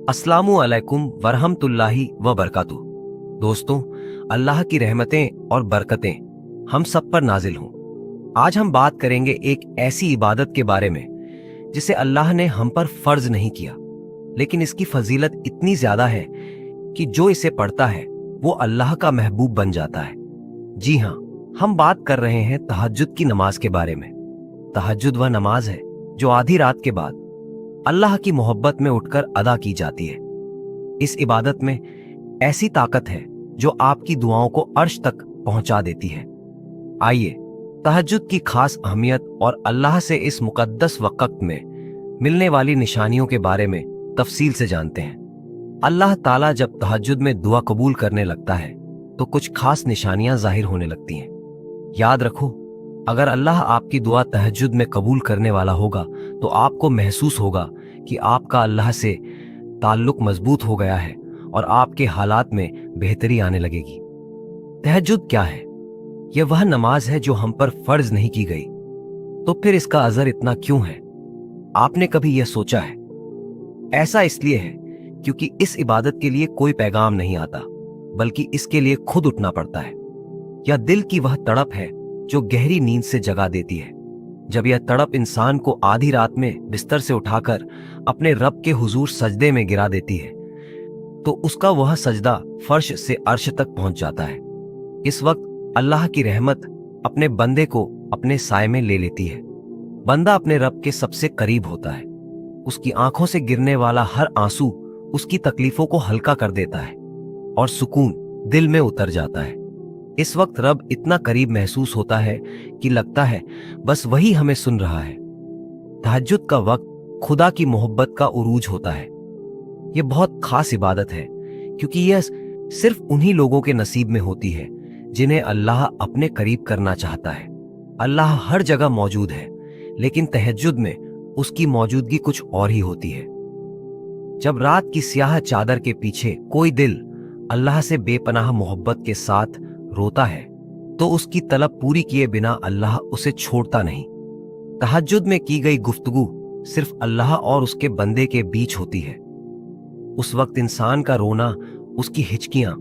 अस्सलामु अलैकुम वरहमतुल्लाहि व बरकातुहू। दोस्तों, अल्लाह की रहमतें और बरकतें हम सब पर नाजिल हों। आज हम बात करेंगे एक ऐसी इबादत के बारे में जिसे अल्लाह ने हम पर फर्ज नहीं किया, लेकिन इसकी फजीलत इतनी ज्यादा है कि जो इसे पढ़ता है वो अल्लाह का महबूब बन जाता है। जी हाँ, हम बात कर रहे हैं तहज्जुद की नमाज के बारे में। तहज्जुद वह नमाज है जो आधी रात के बाद अल्लाह की मोहब्बत में उठकर अदा की जाती है। इस इबादत में ऐसी ताकत है जो आपकी दुआओं को अर्श तक पहुंचा देती है। आइए तहज्जुद की खास अहमियत और अल्लाह से इस मुकद्दस वक्त में मिलने वाली निशानियों के बारे में तफसील से जानते हैं। अल्लाह ताला जब तहज्जुद में दुआ कबूल करने लगता है तो कुछ खास निशानियां जाहिर होने लगती हैं। याद रखो, अगर अल्लाह आपकी दुआ तहज्जुद में कबूल करने वाला होगा तो आपको महसूस होगा कि आपका अल्लाह से ताल्लुक मजबूत हो गया है और आपके हालात में बेहतरी आने लगेगी। तहज्जुद क्या है? यह वह नमाज है जो हम पर फर्ज नहीं की गई, तो फिर इसका अजर इतना क्यों है? आपने कभी यह सोचा है? ऐसा इसलिए है क्योंकि इस इबादत के लिए कोई पैगाम नहीं आता, बल्कि इसके लिए खुद उठना पड़ता है। यह दिल की वह तड़प है जो गहरी नींद से जगा देती है। जब यह तड़प इंसान को आधी रात में बिस्तर से उठाकर अपने रब के हुजूर सजदे में गिरा देती है, तो उसका वह सजदा फर्श से अर्श तक पहुंच जाता है। इस वक्त अल्लाह की रहमत अपने बंदे को अपने साए में ले लेती है। बंदा अपने रब के सबसे करीब होता है। उसकी आंखों से गिरने वाला हर आंसू उसकी तकलीफों को हल्का कर देता है और सुकून दिल में उतर जाता है। इस वक्त रब इतना करीब महसूस होता है कि लगता है बस वही हमें सुन रहा है। तहज्जुद का वक्त खुदा की मोहब्बत का उरूज होता है। यह बहुत खास इबादत है क्योंकि यह सिर्फ उन्हीं लोगों के नसीब में होती है जिन्हें अल्लाह अपने करीब करना चाहता है। अल्लाह हर जगह मौजूद है, लेकिन तहज्जुद में उसकी मौजूदगी कुछ और ही होती है। जब रात की स्याह चादर के पीछे कोई दिल अल्लाह से बेपनाह मोहब्बत के साथ रोता है तो उसकी तलब पूरी किए बिना अल्लाह उसे छोड़ता नहीं। तहज्जुद में की गई गुफ्तगू सिर्फ अल्लाह और उसके बंदे के बीच होती है। उस वक्त इंसान का रोना, उसकी हिचकियां,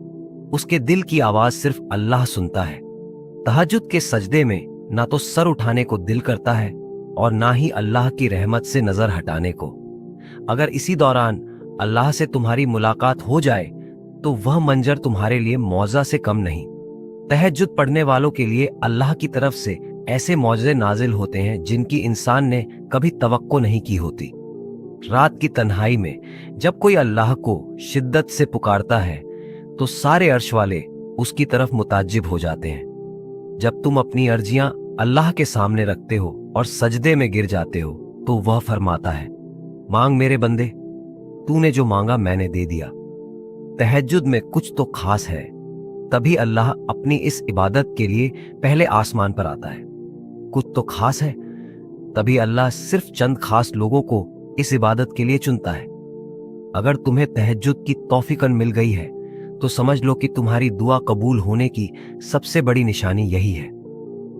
उसके दिल की आवाज सिर्फ अल्लाह सुनता है। तहज्जुद के सजदे में ना तो सर उठाने को दिल करता है और ना ही अल्लाह की रहमत से नजर हटाने को। अगर इसी दौरान अल्लाह से तुम्हारी मुलाकात हो जाए तो वह मंजर तुम्हारे लिए मौजा से कम नहीं। तहज्जुद पढ़ने वालों के लिए अल्लाह की तरफ से ऐसे मौजज़े नाजिल होते हैं जिनकी इंसान ने कभी तवक्को नहीं की होती। रात की तन्हाई में जब कोई अल्लाह को शिद्दत से पुकारता है तो सारे अर्श वाले उसकी तरफ मुताज्जिब हो जाते हैं। जब तुम अपनी अर्जियां अल्लाह के सामने रखते हो और सजदे में गिर जाते हो तो वह फरमाता है, मांग मेरे बंदे, तूने जो मांगा मैंने दे दिया। तहज्जुद में कुछ तो खास है, तभी अल्लाह अपनी इस इबादत के लिए पहले आसमान पर आता है। कुछ तो खास है, तभी अल्लाह सिर्फ चंद खास लोगों को इस इबादत के लिए चुनता है। अगर तुम्हें तहज्जुद की तौफीक मिल गई है तो समझ लो कि तुम्हारी दुआ कबूल होने की सबसे बड़ी निशानी यही है।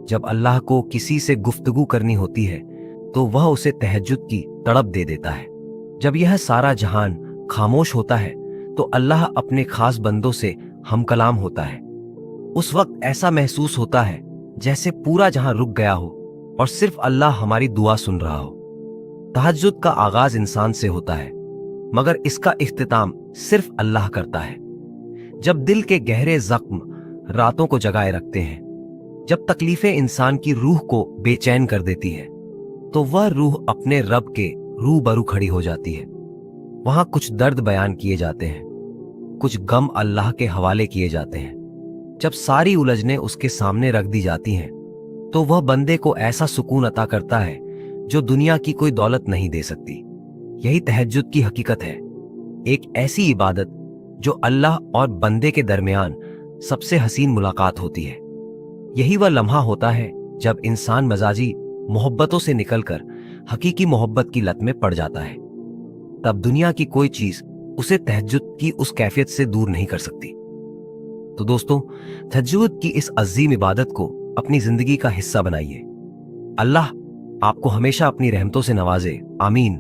जब अल्लाह को किसी से गुफ्तगू करनी होती है तो वह उसे तहज्जुद की तड़प दे देता है। जब यह सारा जहान खामोश होता है तो अल्लाह अपने खास बंदों से हम कलाम होता है। उस वक्त ऐसा महसूस होता है जैसे पूरा जहां रुक गया हो और सिर्फ अल्लाह हमारी दुआ सुन रहा हो। तहज्जुद का आगाज इंसान से होता है, मगर इसका इख्तिताम सिर्फ अल्लाह करता है। जब दिल के गहरे जख्म रातों को जगाए रखते हैं, जब तकलीफें इंसान की रूह को बेचैन कर देती है, तो वह रूह अपने रब के रूबरू खड़ी हो जाती है। वहां कुछ दर्द बयान किए जाते हैं, कुछ गम अल्लाह के हवाले किए जाते हैं। जब सारी उलझनें उसके सामने रख दी जाती हैं तो वह बंदे को ऐसा सुकून अता करता है जो दुनिया की कोई दौलत नहीं दे सकती। यही तहज्जुद की हकीकत है, एक ऐसी इबादत जो अल्लाह और बंदे के दरमियान सबसे हसीन मुलाकात होती है। यही वह लम्हा होता है जब इंसान मजाजी मोहब्बतों से निकलकर हकीकी मोहब्बत की लत में पड़ जाता है। तब दुनिया की कोई चीज उसे तहज्जुद की उस कैफियत से दूर नहीं कर सकती। तो दोस्तों, तहज्जुद की इस अजीम इबादत को अपनी जिंदगी का हिस्सा बनाइए। अल्लाह आपको हमेशा अपनी रहमतों से नवाजे। आमीन।